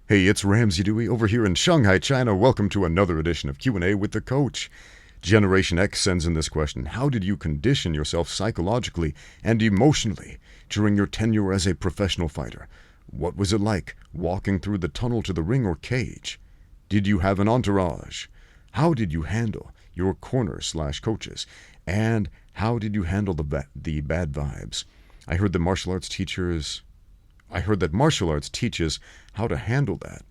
Hey, it's Ramsey Dewey over here in Shanghai, China. Welcome to another edition of Q&A with the Coach. Generation X sends in this question: how did you condition yourself psychologically and emotionally during your tenure as a professional fighter? What was it like walking through the tunnel to the ring or cage? Did you have an entourage? How did you handle your corner/coaches? And how did you handle the bad vibes? I heard that martial arts teaches how to handle that.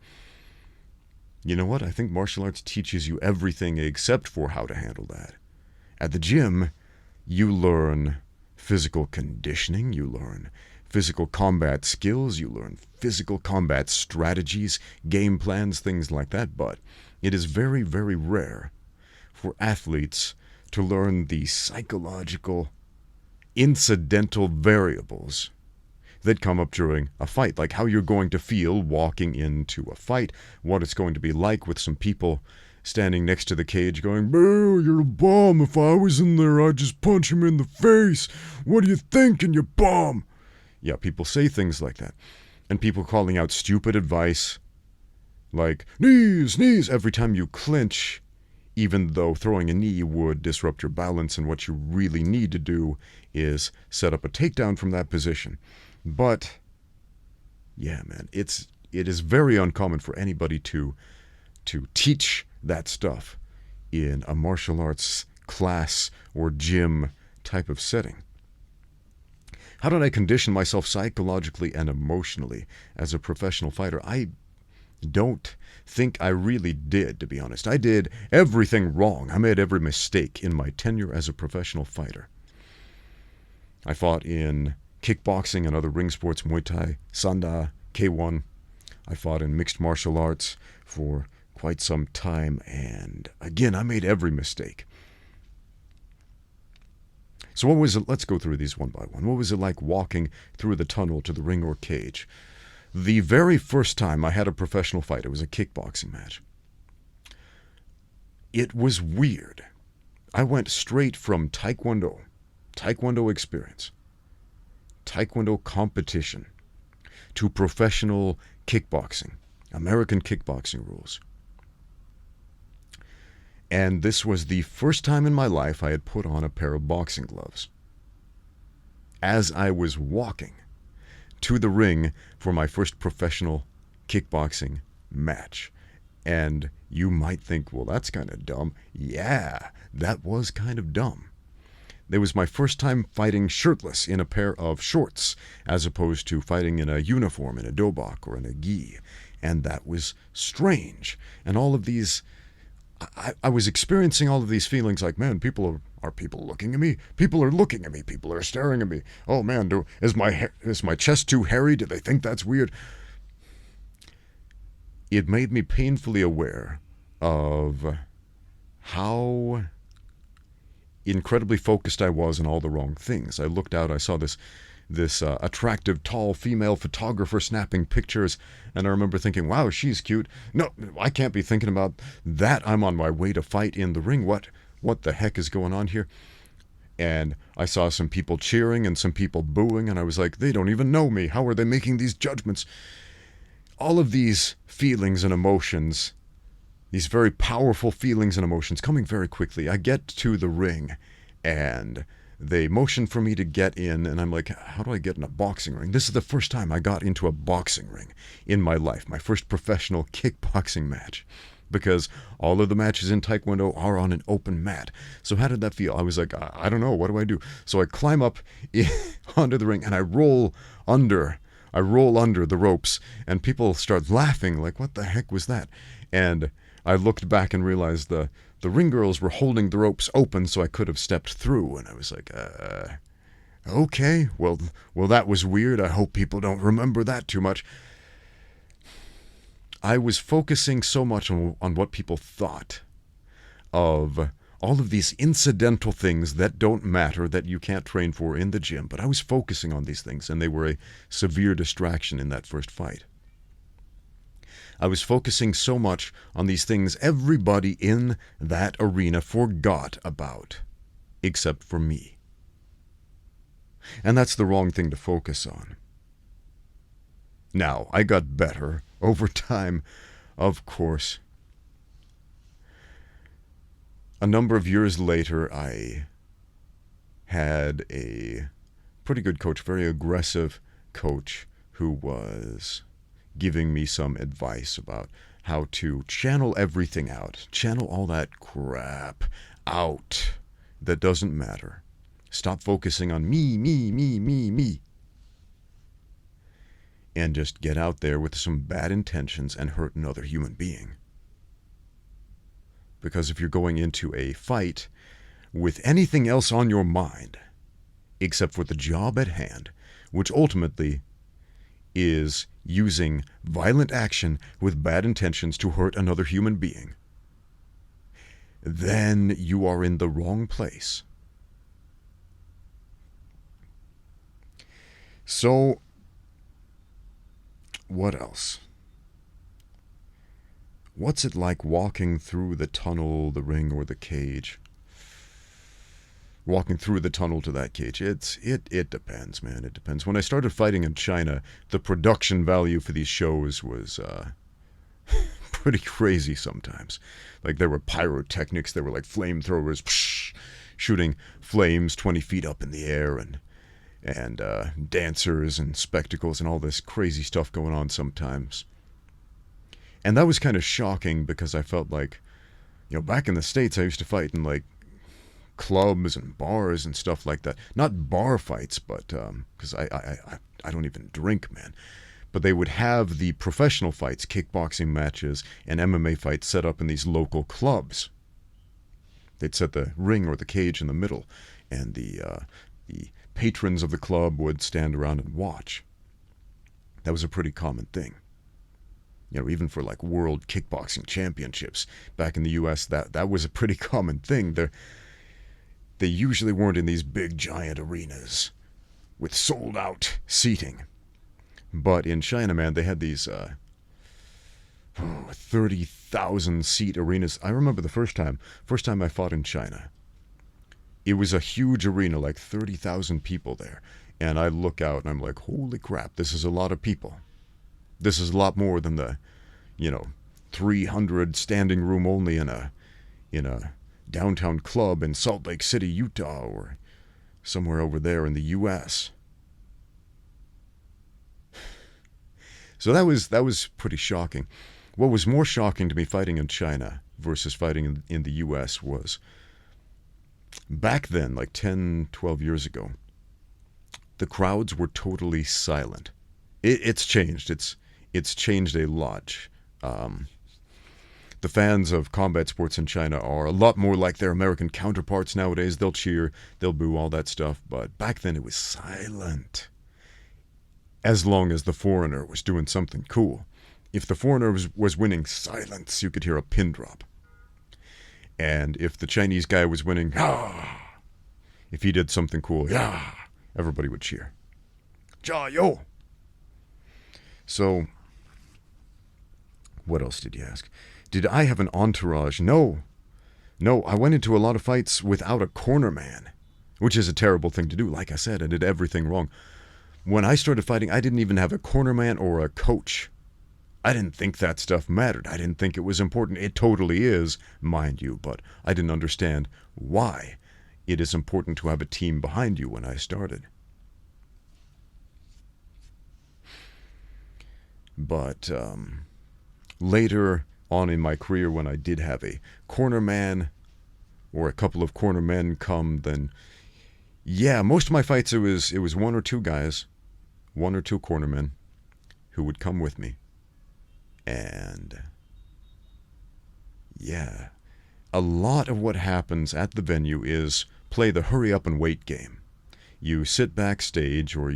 You know what? I think martial arts teaches you everything except for how to handle that. At the gym, you learn physical conditioning, you learn physical combat skills, you learn physical combat strategies, game plans, things like that. But it is very, very rare for athletes to learn the psychological, incidental variables that come up during a fight, like how you're going to feel walking into a fight, what it's going to be like with some people standing next to the cage going, "Boo, you're a bum. If I was in there, I'd just punch him in the face. What are you thinking, you bum?" Yeah, people say things like that. And people calling out stupid advice like, "Knees, knees," every time you clinch, even though throwing a knee would disrupt your balance, and what you really need to do is set up a takedown from that position. But, yeah, man, it is very uncommon for anybody to teach that stuff in a martial arts class or gym type of setting. How did I condition myself psychologically and emotionally as a professional fighter? I don't think I really did, to be honest. I did everything wrong. I made every mistake in my tenure as a professional fighter. I fought in kickboxing and other ring sports, Muay Thai, Sanda, K1. I fought in mixed martial arts for quite some time, and again, I made every mistake. So what was it? Let's go through these one by one. What was it like walking through the tunnel to the ring or cage? The very first time I had a professional fight, it was a kickboxing match. It was weird. I went straight from Taekwondo experience, Taekwondo competition, to professional kickboxing, American kickboxing rules. And this was the first time in my life I had put on a pair of boxing gloves. As I was walking to the ring for my first professional kickboxing match. And you might think, well, that's kind of dumb. Yeah, that was kind of dumb. It was my first time fighting shirtless in a pair of shorts, as opposed to fighting in a uniform, in a dobok or in a gi. And that was strange. And all of these, I was experiencing all of these feelings like, man, are people looking at me? People are looking at me. People are staring at me. Oh man, is my chest too hairy? Do they think that's weird? It made me painfully aware of how incredibly focused I was on all the wrong things. I looked out, I saw this attractive, tall female photographer snapping pictures, and I remember thinking, wow, she's cute. No, I can't be thinking about that. I'm on my way to fight in the ring. What the heck is going on here? And I saw some people cheering and some people booing, and I was like, they don't even know me. How are they making these judgments? All of these feelings and emotions, these very powerful feelings and emotions coming very quickly. I get to the ring and they motion for me to get in, and I'm like, how do I get in a boxing ring? This is the first time I got into a boxing ring in my life, my first professional kickboxing match, because all of the matches in Taekwondo are on an open mat. So how did that feel? I was like, I don't know, what do I do? So I climb up onto the ring and I roll under the ropes, and people start laughing like, what the heck was that? And I looked back and realized the ring girls were holding the ropes open so I could have stepped through. And I was like, okay, well, that was weird. I hope people don't remember that too much. I was focusing so much on what people thought of all of these incidental things that don't matter, that you can't train for in the gym. But I was focusing on these things, and they were a severe distraction in that first fight. I was focusing so much on these things everybody in that arena forgot about, except for me. And that's the wrong thing to focus on. Now, I got better over time, of course. A number of years later, I had a pretty good coach, very aggressive coach, who was giving me some advice about how to channel everything out, channel all that crap out that doesn't matter. Stop focusing on me, me, me, me, me. And just get out there with some bad intentions and hurt another human being. Because if you're going into a fight with anything else on your mind, except for the job at hand, which ultimately is using violent action with bad intentions to hurt another human being, then you are in the wrong place. So, what else? What's it like walking through the tunnel, the ring, or the cage? Walking through the tunnel to that cage. It depends, man. It depends. When I started fighting in China, the production value for these shows was pretty crazy sometimes. Like, there were pyrotechnics, there were like flamethrowers shooting flames 20 feet up in the air, and dancers and spectacles and all this crazy stuff going on sometimes. And that was kind of shocking because I felt like, back in the States I used to fight in like clubs and bars and stuff like that. Not bar fights, but because I don't even drink, man. But they would have the professional fights, kickboxing matches and MMA fights set up in these local clubs. They'd set the ring or the cage in the middle, and the patrons of the club would stand around and watch. That was a pretty common thing. Even for like world kickboxing championships back in the U.S., that was a pretty common thing. They usually weren't in these big giant arenas with sold out seating. But in China, man, they had these 30,000 seat arenas. I remember the first time I fought in China. It was a huge arena, like 30,000 people there. And I look out and I'm like, holy crap, this is a lot of people. This is a lot more than the, 300 standing room only in a downtown club in Salt Lake City, Utah, or somewhere over there in the U.S. So that was pretty shocking. What was more shocking to me fighting in China versus fighting in the U.S. was back then, like 10, 12 years ago, the crowds were totally silent. It's changed. It's changed a lot. The fans of combat sports in China are a lot more like their American counterparts nowadays. They'll cheer, they'll boo, all that stuff. But back then it was silent. As long as the foreigner was doing something cool. If the foreigner was winning, silence, you could hear a pin drop. And if the Chinese guy was winning, if he did something cool, everybody would cheer. Jiao! So, what else did you ask? Did I have an entourage? No, I went into a lot of fights without a corner man, which is a terrible thing to do. Like I said, I did everything wrong. When I started fighting, I didn't even have a corner man or a coach. I didn't think that stuff mattered. I didn't think it was important. It totally is, mind you, but I didn't understand why it is important to have a team behind you when I started. But later on in my career, when I did have a corner man or a couple of corner men come, then most of my fights it was one or two guys, one or two cornermen who would come with me. And a lot of what happens at the venue is play the hurry up and wait game. You sit backstage, or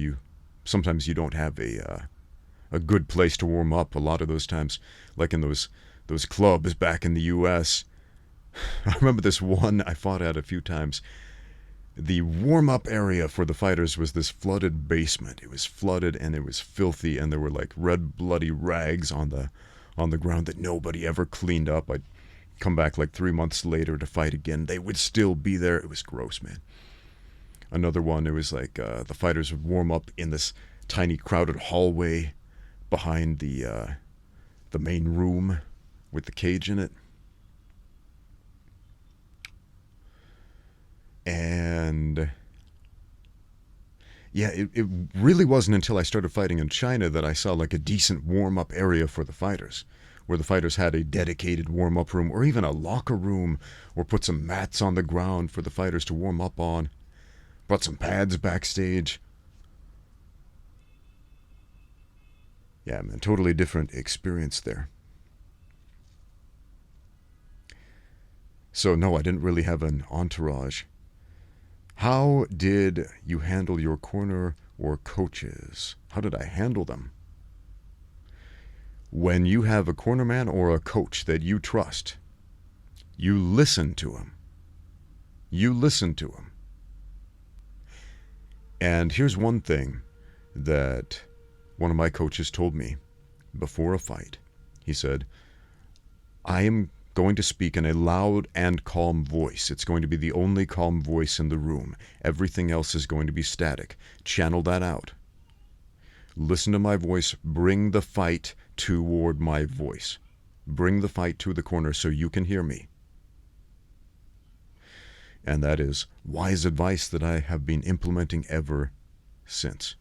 sometimes you don't have a good place to warm up. A lot of those times, like in those clubs back in the U.S. I remember this one I fought at a few times. The warm-up area for the fighters was this flooded basement. It was flooded and it was filthy, and there were like red bloody rags on the ground that nobody ever cleaned up. I'd come back like 3 months later to fight again. They would still be there. It was gross, man. Another one, it was like the fighters would warm up in this tiny crowded hallway behind the main room with the cage in it. And yeah, it really wasn't until I started fighting in China that I saw like a decent warm-up area for the fighters, where the fighters had a dedicated warm-up room or even a locker room, or put some mats on the ground for the fighters to warm up on, brought some pads backstage. Yeah, man, totally different experience there. So no, I didn't really have an entourage. How did you handle your corner or coaches? How did I handle them? When you have a cornerman or a coach that you trust, you listen to him. You listen to him. And here's one thing that one of my coaches told me before a fight. He said, I am going to speak in a loud and calm voice. It's going to be the only calm voice in the room. Everything else is going to be static. Channel that out. Listen to my voice. Bring the fight toward my voice. Bring the fight to the corner so you can hear me. And that is wise advice that I have been implementing ever since.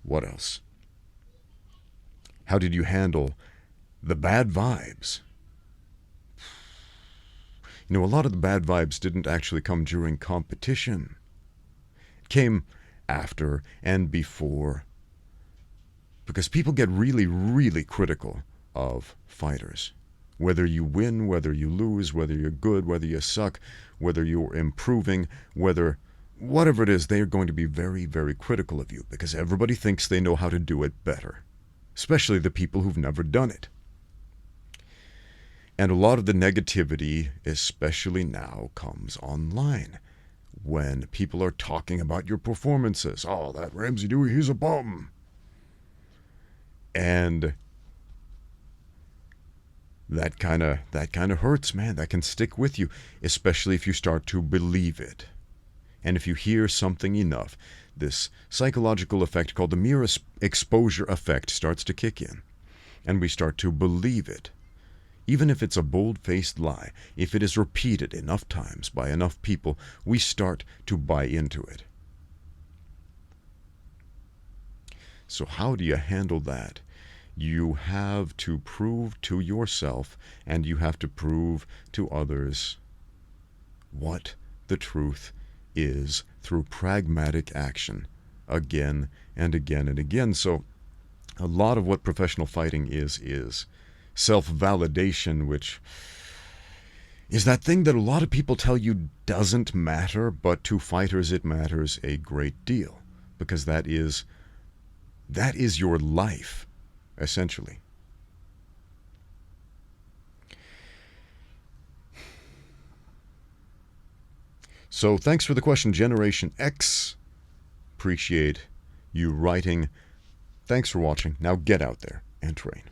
What else? How did you handle the bad vibes? You know, a lot of the bad vibes didn't actually come during competition. It came after and before. Because people get really, really critical of fighters. Whether you win, whether you lose, whether you're good, whether you suck, whether you're improving, whatever it is, they are going to be very, very critical of you because everybody thinks they know how to do it better. Especially the people who've never done it. And a lot of the negativity, especially now, comes online. When people are talking about your performances. Oh, that Ramsey Dewey, he's a bum. And that kind of hurts, man. That can stick with you, especially if you start to believe it. And if you hear something enough, this psychological effect called the mere exposure effect starts to kick in. And we start to believe it. Even if it's a bold-faced lie, if it is repeated enough times by enough people, we start to buy into it. So how do you handle that? You have to prove to yourself and you have to prove to others what the truth is through pragmatic action again and again and again. So a lot of what professional fighting is self-validation, which is that thing that a lot of people tell you doesn't matter, but to fighters it matters a great deal because that is your life, essentially. So thanks for the question, Generation X. Appreciate you writing. Thanks for watching. Now get out there and train.